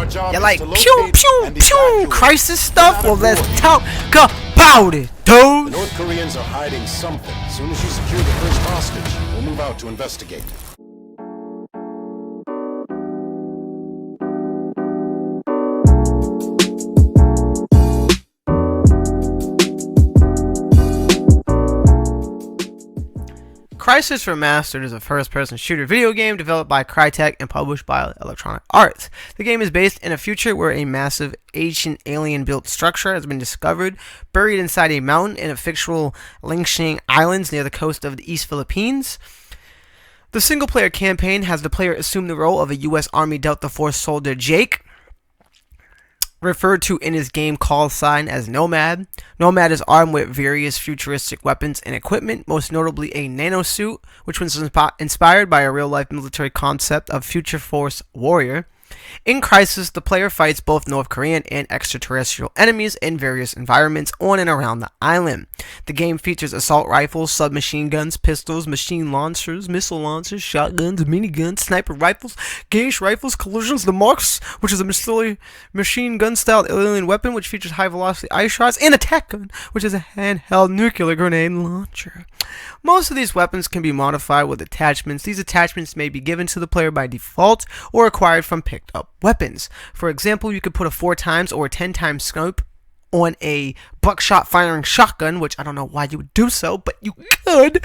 Our job You is like to pew locate pew and pew evacuate crisis stuff? Well, let's war. talk about it, The dude. North Koreans are hiding something. As soon as you secure the first hostage, we'll move out to investigate. Crysis Remastered is a first-person shooter video game developed by Crytek and published by Electronic Arts. The game is based in a future where a massive ancient alien-built structure has been discovered, buried inside a mountain in a fictional Lingshan Islands near the coast of the East Philippines. The single-player campaign has the player assume the role of a U.S. Army Delta Force soldier Jake, referred to in his game call sign as Nomad. Nomad is armed with various futuristic weapons and equipment, most notably a nanosuit, which was inspired by a real-life military concept of Future Force Warrior. In Crysis, the player fights both North Korean and extraterrestrial enemies in various environments on and around the island. The game features assault rifles, submachine guns, pistols, machine launchers, missile launchers, shotguns, miniguns, sniper rifles, gauge rifles, collisions, the Marks, which is a machine gun-style alien weapon which features high-velocity ice shots, and attack gun, which is a handheld nuclear grenade launcher. Most of these weapons can be modified with attachments. These attachments may be given to the player by default or acquired from picked up weapons. For example, you could put a 4x or a 10x scope on a buckshot firing shotgun, which I don't know why you would do so, but you could.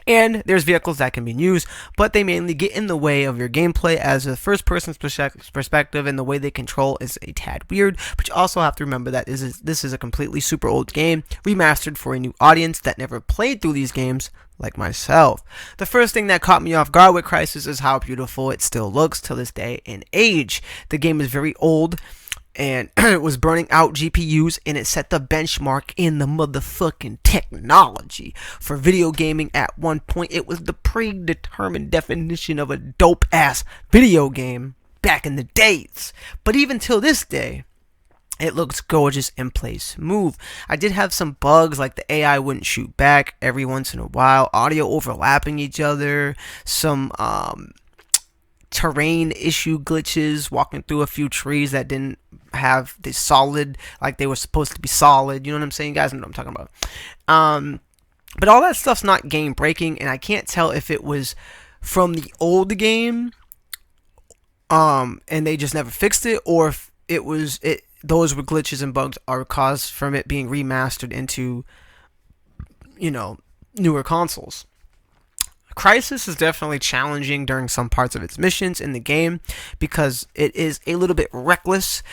And there's vehicles that can be used, but they mainly get in the way of your gameplay as a first-person perspective, and the way they control is a tad weird. But you also have to remember that this is a completely super old game, remastered for a new audience that never played through these games, like myself. The first thing that caught me off guard with Crysis is how beautiful it still looks to this day and age. The game is very old, and it was burning out GPUs, and it set the benchmark in the motherfucking technology for video gaming. At one point, it was the predetermined definition of a dope-ass video game back in the days. But even till this day, it looks gorgeous and plays smooth. I did have some bugs, like the AI wouldn't shoot back every once in a while, audio overlapping each other, some terrain issue glitches, walking through a few trees that didn't have the solid, like they were supposed to be solid. You know what I'm saying? You guys know what I'm talking about. But all that stuff's not game breaking, and I can't tell if it was from the old game, and they just never fixed it, or if those were glitches and bugs are caused from it being remastered into, newer consoles. Crysis is definitely challenging during some parts of its missions in the game because it is a little bit reckless,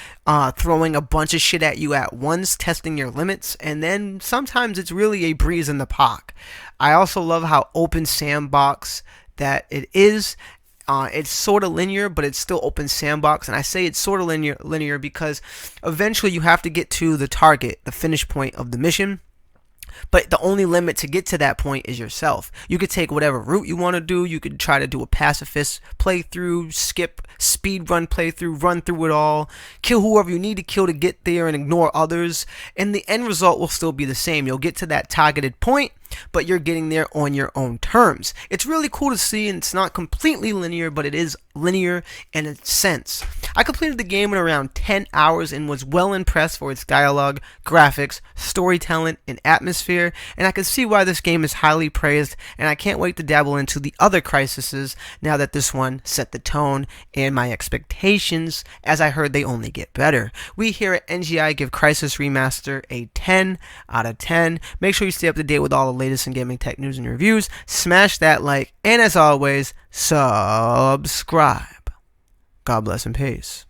throwing a bunch of shit at you at once, testing your limits, and then sometimes it's really a breeze in the park. I also love how open sandbox that it is. It's sort of linear, but it's still open sandbox, and I say it's sort of linear because eventually you have to get to the target, the finish point of the mission. But the only limit to get to that point is yourself. You could take whatever route you want to do. You could try to do a pacifist playthrough, skip, speed run playthrough, run through it all, kill whoever you need to kill to get there and ignore others. And the end result will still be the same. You'll get to that targeted point, but you're getting there on your own terms. It's really cool to see, and it's not completely linear, but it is linear in a sense. I completed the game in around 10 hours and was well impressed for its dialogue, graphics, storytelling, and atmosphere, and I can see why this game is highly praised, and I can't wait to dabble into the other Crysises now that this one set the tone and my expectations, as I heard they only get better. We here at NGI give Crysis Remastered a 10 out of 10. Make sure you stay up to date with all the latest in gaming tech news and reviews. Smash that like, and as always, subscribe. God bless and peace.